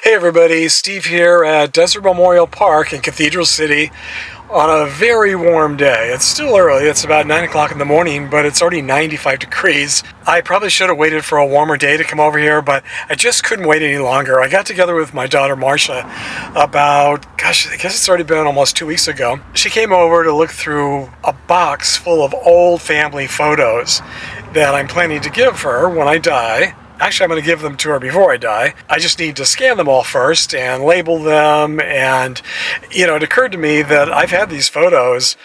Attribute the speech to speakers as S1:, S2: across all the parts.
S1: Hey everybody, Steve here at Desert Memorial Park in Cathedral City on a very warm day. It's still early, it's about 9 o'clock in the morning, but it's already 95 degrees. I probably should have waited for a warmer day to come over here, but I just couldn't wait any longer. I got together with my daughter Marcia about, I guess it's already been almost 2 weeks ago. She came over to look through a box full of old family photos that I'm planning to give her when I die. Actually, I'm going to give them to her before I die. I just need to scan them all first and label them. And, it occurred to me that I've had these photos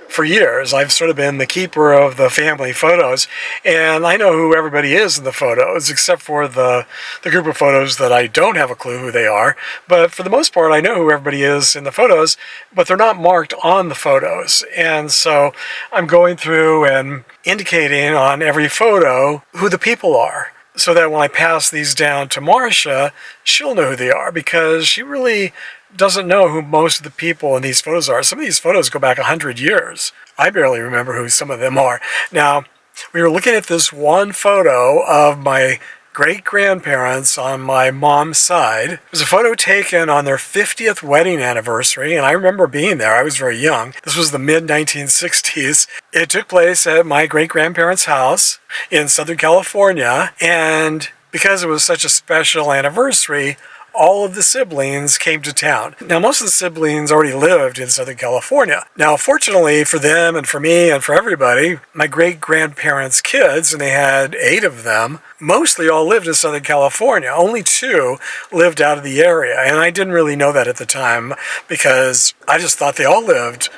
S1: for years. I've sort of been the keeper of the family photos. And I know who everybody is in the photos, except for the group of photos that I don't have a clue who they are. But for the most part, I know who everybody is in the photos, but they're not marked on the photos. And so I'm going through and indicating on every photo who the people are, so that when I pass these down to Marcia, she'll know who they are, because she really doesn't know who most of the people in these photos are. Some of these photos go back 100 years. I barely remember who some of them are. Now, we were looking at this one photo of my great-grandparents on my mom's side. It was a photo taken on their 50th wedding anniversary, and I remember being there. I was very young. This was the mid-1960s. It took place at my great-grandparents' house in Southern California, and because it was such a special anniversary, all of the siblings came to town. Now, most of the siblings already lived in Southern California. Now, fortunately for them and for me and for everybody, my great-grandparents' kids, and they had 8 of them, mostly all lived in Southern California. Only 2 lived out of the area, and I didn't really know that at the time, because I just thought they all lived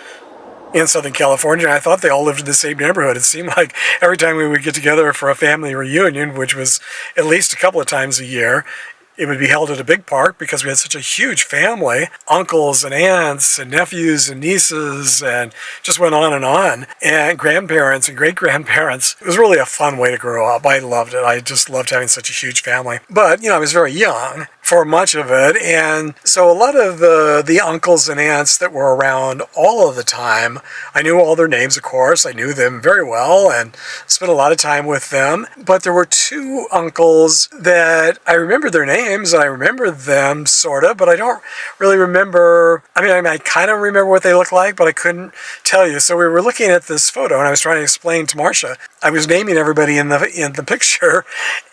S1: in Southern California, and I thought they all lived in the same neighborhood. It seemed like every time we would get together for a family reunion, which was at least a couple of times a year, it would be held at a big park because we had such a huge family, uncles and aunts and nephews and nieces, and just went on, and grandparents and great-grandparents. It was really a fun way to grow up. I loved it. I just loved having such a huge family. But, I was very young for much of it, and so a lot of the uncles and aunts that were around all of the time, I knew all their names, of course. I knew them very well and spent a lot of time with them. But there were 2 uncles that I remember their names, and I remember them sort of, but I don't really remember. I kind of remember what they looked like, but I couldn't tell you. So we were looking at this photo, and I was trying to explain to Marcia. I was naming everybody in the picture,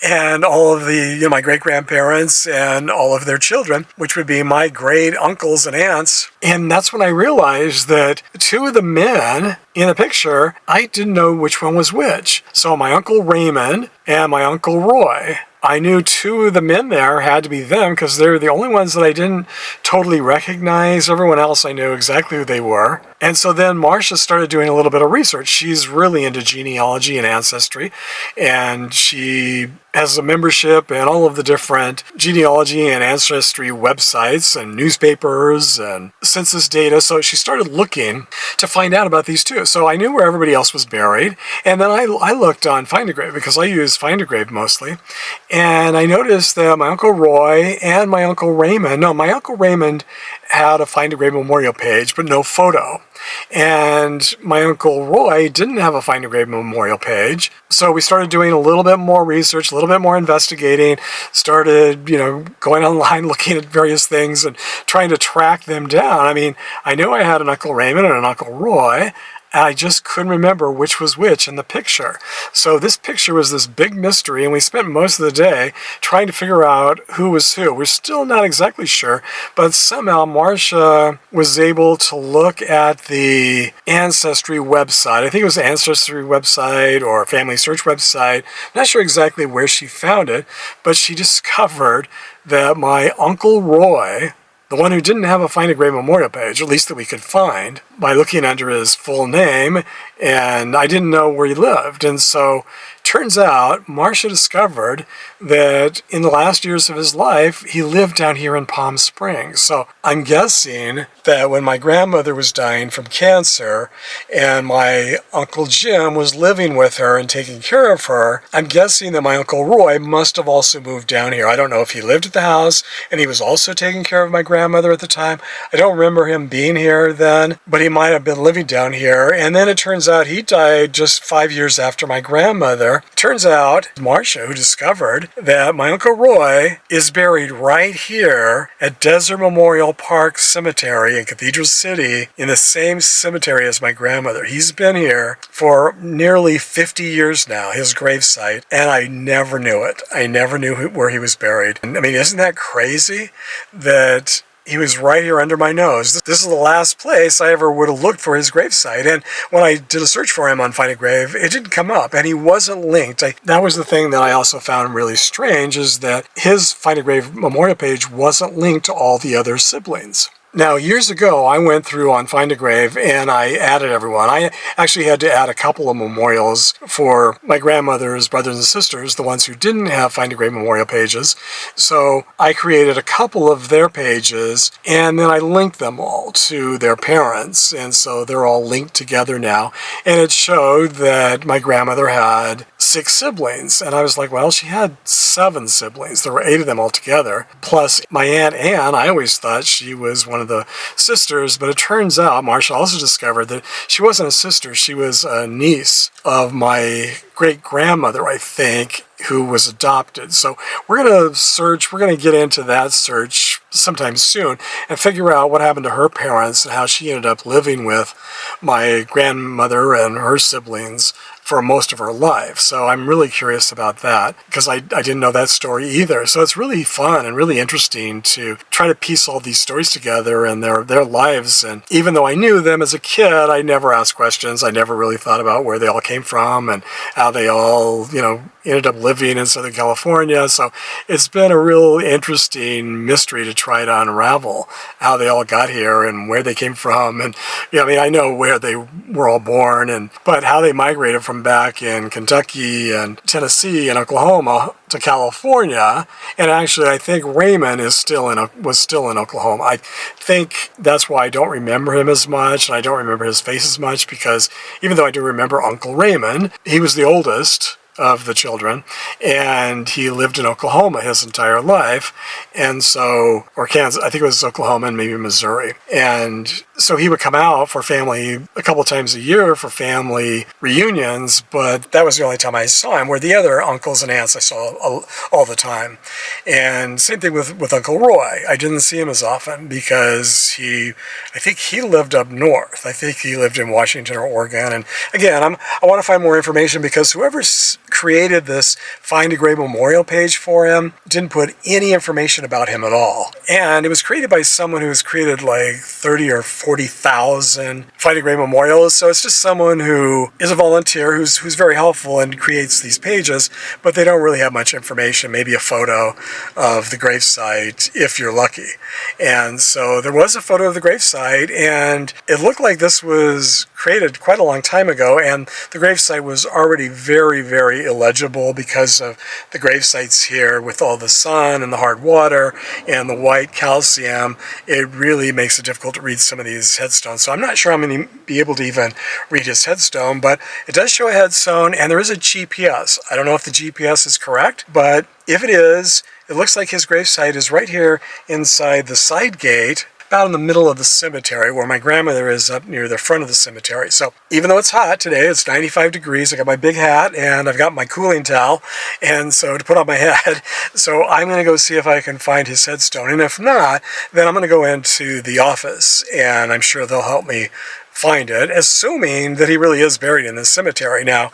S1: and all of the my great-grandparents and all of their children, which would be my great uncles and aunts. And that's when I realized that 2 of the men in the picture, I didn't know which one was which. So my Uncle Raymond and my Uncle Roy, I knew 2 of the men there had to be them because they're the only ones that I didn't totally recognize. Everyone else I knew exactly who they were. And so then Marcia started doing a little bit of research. She's really into genealogy and ancestry, and she has a membership in all of the different genealogy and ancestry websites and newspapers and census data. So she started looking to find out about these 2. So I knew where everybody else was buried. And then I looked on Find a Grave, because I use Find a Grave mostly. And I noticed that my Uncle Roy and my Uncle Raymond had a Find a Grave memorial page, but no photo. And my Uncle Roy didn't have a Find a Grave memorial page. So we started doing a little bit more research, a little bit more investigating, started, going online, looking at various things and trying to track them down. I knew I had an Uncle Raymond and an Uncle Roy, and I just couldn't remember which was which in the picture. So this picture was this big mystery, and we spent most of the day trying to figure out who was who. We're still not exactly sure, but somehow Marcia was able to look at the Ancestry website. I think it was the Ancestry website or Family Search website. Not sure exactly where she found it, but she discovered that my Uncle Roy, the one who didn't have a Find a Grave memorial page, at least that we could find, by looking under his full name, and I didn't know where he lived. And so turns out Marcia discovered that in the last years of his life, he lived down here in Palm Springs. So I'm guessing that when my grandmother was dying from cancer and my Uncle Jim was living with her and taking care of her, I'm guessing that my Uncle Roy must have also moved down here. I don't know if he lived at the house and he was also taking care of my grandmother at the time. I don't remember him being here then, but he might have been living down here. And then it turns out he died just 5 years after my grandmother. here. Turns out, Marcia, who discovered that my Uncle Roy is buried right here at Desert Memorial Park Cemetery in Cathedral City, in the same cemetery as my grandmother. He's been here for nearly 50 years now, his gravesite, and I never knew it. I never knew where he was buried. I mean, isn't that crazy that he was right here under my nose? This is the last place I ever would have looked for his gravesite. And when I did a search for him on Find a Grave, it didn't come up, and he wasn't linked. That was the thing that I also found really strange, is that his Find a Grave memorial page wasn't linked to all the other siblings. Now, years ago, I went through on Find a Grave and I added everyone. I actually had to add a couple of memorials for my grandmother's brothers and sisters, the ones who didn't have Find a Grave memorial pages. So I created a couple of their pages, and then I linked them all to their parents. And so they're all linked together now. And it showed that my grandmother had 6 siblings. And I was like, well, she had 7 siblings. There were 8 of them altogether. Plus my Aunt Anne, I always thought she was one of the sisters, but it turns out Marcia also discovered that she wasn't a sister. She was a niece of my great-grandmother, I think, who was adopted. So we're going to get into that search sometime soon and figure out what happened to her parents and how she ended up living with my grandmother and her siblings for most of her life. So I'm really curious about that, because I didn't know that story either. So it's really fun and really interesting to try to piece all these stories together and their lives. And even though I knew them as a kid, I never asked questions. I never really thought about where they all came from and how they all, ended up living in Southern California. So it's been a real interesting mystery to try to unravel how they all got here and where they came from. And I know where they were all born, but how they migrated from back in Kentucky and Tennessee and Oklahoma to California. And actually, I think Raymond was still in Oklahoma. I think that's why I don't remember him as much, and I don't remember his face as much, because even though I do remember Uncle Raymond, he was the oldest of the children, and he lived in Oklahoma his entire life, and so, or Kansas, I think it was Oklahoma and maybe Missouri. And so he would come out for family a couple times a year for family reunions, but that was the only time I saw him, where the other uncles and aunts I saw all the time. And same thing with Uncle Roy. I didn't see him as often because I think he lived up north. I think he lived in Washington or Oregon. And again, I want to find more information, because whoever created this Find a Grave memorial page for him didn't put any information about him at all. And it was created by someone who's created like 30 or 40,000 Find a Grave memorials. So it's just someone who is a volunteer who's very helpful and creates these pages, but they don't really have much information, maybe a photo of the gravesite if you're lucky. And so there was a photo of the gravesite, and it looked like this was created quite a long time ago, and the gravesite was already very, very illegible because of the gravesites here with all the sun and the hard water and the white calcium. It really makes it difficult to read some of these headstones. So I'm not sure I'm going to be able to even read his headstone, but it does show a headstone, and there is a GPS. I don't know if the GPS is correct, but if it is, it looks like his gravesite is right here inside the side gate, about in the middle of the cemetery, where my grandmother is up near the front of the cemetery. So even though it's hot today, it's 95 degrees, I got my big hat and I've got my cooling towel, and so to put on my head. So I'm going to go see if I can find his headstone. And if not, then I'm going to go into the office, and I'm sure they'll help me find it, assuming that he really is buried in this cemetery. Now,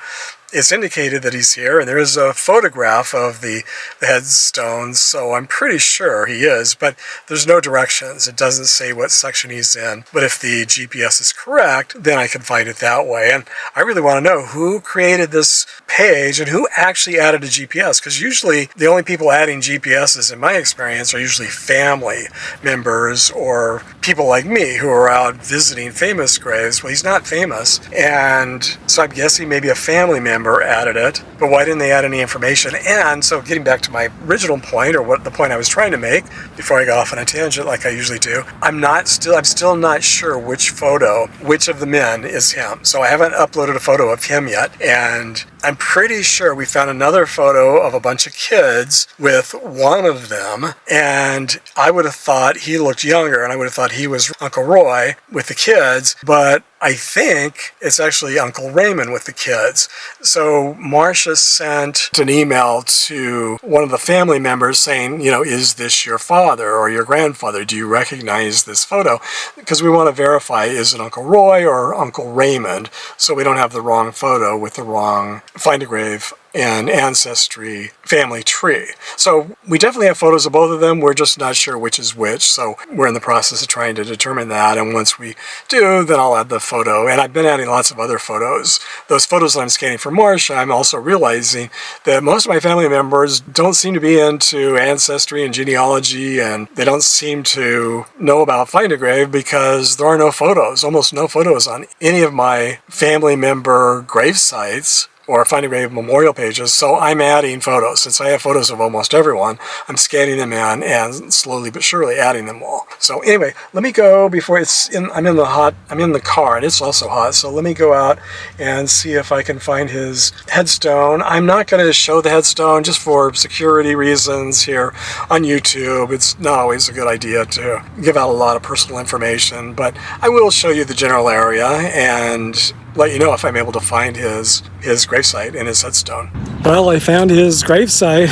S1: it's indicated that he's here, and there is a photograph of the headstones, so I'm pretty sure he is, but there's no directions. It doesn't say what section he's in, but if the GPS is correct, then I can find it that way. And I really want to know who created this page and who actually added a GPS, because usually the only people adding GPSs, in my experience, are usually family members or people like me who are out visiting famous graves. Well, he's not famous, and so I'm guessing maybe a family member added it, but why didn't they add any information? And so getting back to my original point, or what the point I was trying to make before I got off on a tangent like I usually do, I'm still not sure which of the men is him. So I haven't uploaded a photo of him yet, and I'm pretty sure we found another photo of a bunch of kids with one of them, and I would have thought he looked younger, and I would have thought he was Uncle Roy with the kids, but I think it's actually Uncle Raymond with the kids. So Marcia sent an email to one of the family members saying, you know, is this your father or your grandfather? Do you recognize this photo? Because we want to verify, is it Uncle Roy or Uncle Raymond, so we don't have the wrong photo with the wrong find a grave and ancestry family tree. So we definitely have photos of both of them. We're just not sure which is which. So we're in the process of trying to determine that. And once we do, then I'll add the photo. And I've been adding lots of other photos. Those photos that I'm scanning for Marcia, I'm also realizing that most of my family members don't seem to be into ancestry and genealogy, and they don't seem to know about Find a Grave because there are no photos, almost no photos on any of my family member grave sites or Find a Grave memorial pages. So I'm adding photos. Since I have photos of almost everyone, I'm scanning them in and slowly but surely adding them all. So anyway, let me go before I'm in the car and it's also hot. So let me go out and see if I can find his headstone. I'm not going to show the headstone just for security reasons here on YouTube. It's not always a good idea to give out a lot of personal information, but I will show you the general area and let you know if I'm able to find his gravesite and his headstone. Well, I found his gravesite.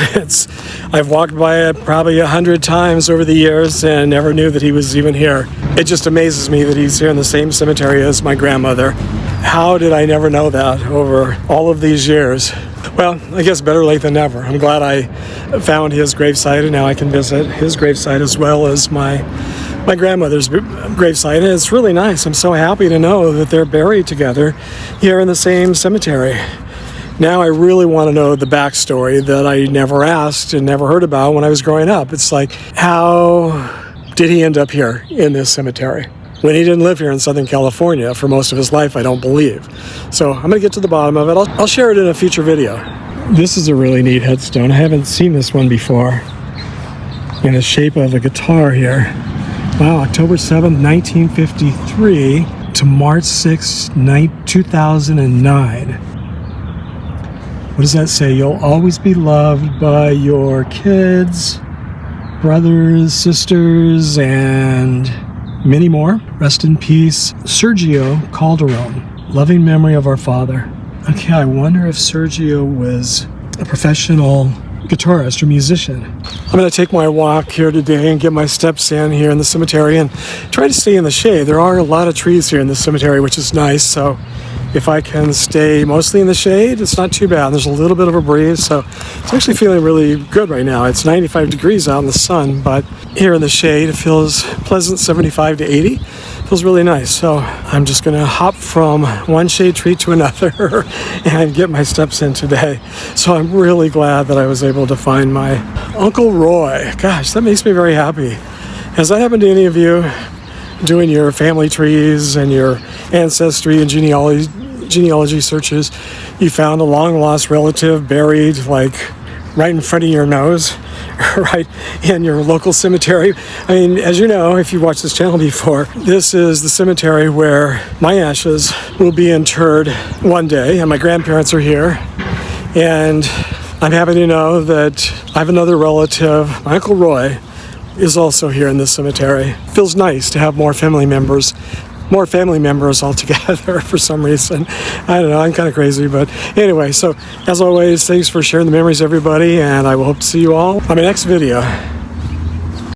S1: I've walked by it probably 100 times over the years and never knew that he was even here. It just amazes me that he's here in the same cemetery as my grandmother. How did I never know that over all of these years? Well, I guess better late than never. I'm glad I found his gravesite, and now I can visit his gravesite as well as my grandmother's gravesite, and it's really nice. I'm so happy to know that they're buried together here in the same cemetery. Now I really want to know the backstory that I never asked and never heard about when I was growing up. It's like, how did he end up here in this cemetery when he didn't live here in Southern California for most of his life? I don't believe. So I'm going to get to the bottom of it. I'll share it in a future video. This is a really neat headstone. I haven't seen this one before, in the shape of a guitar here. Wow, October 7th, 1953 to March 6th, 2009. What does that say? You'll always be loved by your kids, brothers, sisters, and many more. Rest in peace, Sergio Calderon. Loving memory of our father. Okay, I wonder if Sergio was a professional guitarist or musician. I'm going to take my walk here today and get my steps in here in the cemetery and try to stay in the shade. There are a lot of trees here in the cemetery, which is nice, so if I can stay mostly in the shade, it's not too bad. There's a little bit of a breeze, so it's actually feeling really good right now. It's 95 degrees out in the sun, but here in the shade it feels pleasant, 75 to 80. Feels really nice. So I'm just going to hop from one shade tree to another and get my steps in today. So I'm really glad that I was able to find my Uncle Roy. Gosh, that makes me very happy. Has that happened to any of you doing your family trees and your ancestry and genealogy searches? You found a long lost relative buried like right in front of your nose, right in your local cemetery. I mean, as you know, if you've watched this channel before, this is the cemetery where my ashes will be interred one day, and my grandparents are here. And I'm happy to know that I have another relative, my Uncle Roy, is also here in this cemetery. Feels nice to have more family members all together for some reason. I don't know, I'm kind of crazy, but anyway, so as always, thanks for sharing the memories, everybody, and I will hope to see you all on my next video.